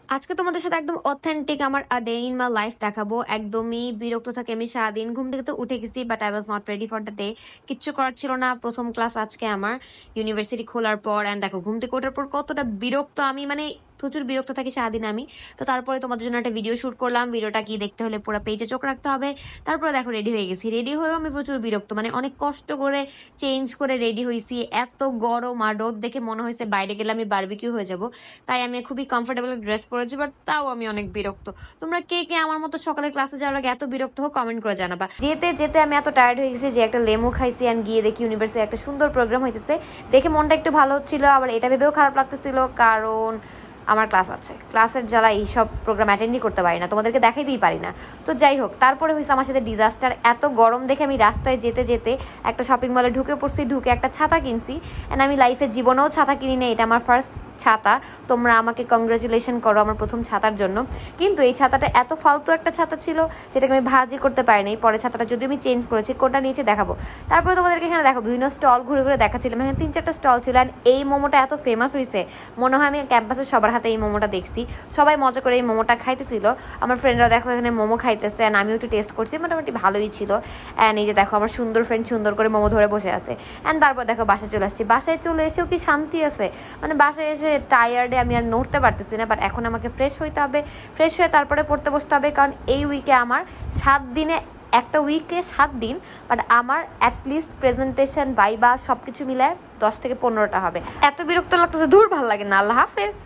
আজকে তোমাদের সাথে একদম অথেন্টিক আমার ডে ইন মাই লাইফ দেখাবো। একদমই বিরক্ত থাকে আমি সারাদিন। ঘুম থেকে তো উঠে গেছি, but I was not ready for the day. কিচ্ছু করার ছিল না, প্রথম ক্লাস আজকে আমার ইউনিভার্সিটি খোলার পর। অ্যান্ড দেখো ঘুম থেকে ওঠার পর কতটা বিরক্ত আমি, মানে প্রচুর বিরক্ত থাকি সারাদিন আমি। তো তারপরে তোমাদের জন্য একটা ভিডিও শুট করলাম। ভিডিওটা কি দেখতে হলে পুরো পেজে চোখ রাখতে হবে। তারপরে দেখো রেডি হয়ে গেছি। রেডি হয়েও আমি প্রচুর বিরক্ত, মানে অনেক কষ্ট করে চেঞ্জ করে রেডি হয়েছি। এত গরম আর রোদ দেখে মনে হয়েছে বাইরে গেলে আমি বারবিকিউ হয়ে যাব। তাই আমি খুবই কমফোর্টেবল ড্রেস পরেছি, বাট তাও আমি অনেক বিরক্ত। তোমরা কে কে আমার মতো সকালে ক্লাসে যাওয়ার আগে এত বিরক্ত হো কমেন্ট করে জানাবা। যেতে যেতে আমি এত টায়ার্ড হয়ে গেছি যে একটা লেমু খাইছি। অ্যান্ড গিয়ে দেখি ইউনিভার্সিটি একটা সুন্দর প্রোগ্রাম হইতেছে, দেখে মনটা একটু ভালো হচ্ছিল, আবার এটা ভেবেও খারাপ লাগতেছিল কারণ আমার ক্লাস আছে। ক্লাসের জ্বালা এইসব প্রোগ্রাম অ্যাটেন্ডই করতে পারি না, তোমাদেরকে দেখাইতেই পারি না। তো যাই হোক, তারপরে হয়েছে আমার সাথে ডিজাস্টার। এত গরম দেখে আমি রাস্তায় যেতে যেতে একটা শপিং মলে ঢুকে পড়ছি। ঢুকে একটা ছাতা কিনছি। অ্যান্ড আমি লাইফে জীবনেও ছাতা কিনি না, এটা আমার ফার্স্ট ছাতা। তোমরা আমাকে কংগ্রাচুলেশন করো আমার প্রথম ছাতার জন্য। কিন্তু এই ছাতাটা এত ফালতু একটা ছাতা ছিল যেটাকে আমি ভাজি করতে পারিনি। পরে ছাতাটা যদি আমি চেঞ্জ করেছি, কোনটা নিয়েছি দেখাবো। তারপরে তোমাদেরকে এখানে দেখো বিভিন্ন স্টল ঘুরে ঘুরে দেখাচ্ছিলাম। এখানে 3-4টা স্টল ছিল। অ্যান্ড এই মোমোটা এত ফেমাস হয়েছে, মনে হয় আমি ক্যাম্পাসের সবার হাতে এই মোমোটা দেখছি। সবাই মজা করে এই মোমোটা খাইতেছিল। আমার ফ্রেন্ডরা দেখো এখানে মোমো খাইতেছে, অ্যান্ড আমিও একটু টেস্ট করছি, মোটামুটি ভালোই ছিল। অ্যান্ড এই যে দেখো আমার সুন্দর ফ্রেন্ড সুন্দর করে মোমো ধরে বসে আছে। অ্যান্ড তারপর দেখো বাসায় চলে আসছি। বাসায় চলে এসেও কি শান্তি আছে, মানে বাসায় এসে টায়ার্ডে আমি আর নড়তে পারতেছি না। বাট এখন আমাকে ফ্রেশ হইতে হবে, ফ্রেশ হয়ে তারপরে পড়তে বসতে হবে। কারণ এই উইকে আমার 7 দিনে, একটা উইকে 7 দিন, বাট আমার অ্যাটলিস্ট প্রেজেন্টেশন ভাইবা সব কিছু মিলায় 10 থেকে 15টা হবে। এত বিরক্ত লাগতেছে, দূর ভালো লাগে না। আল্লাহ হাফেজ।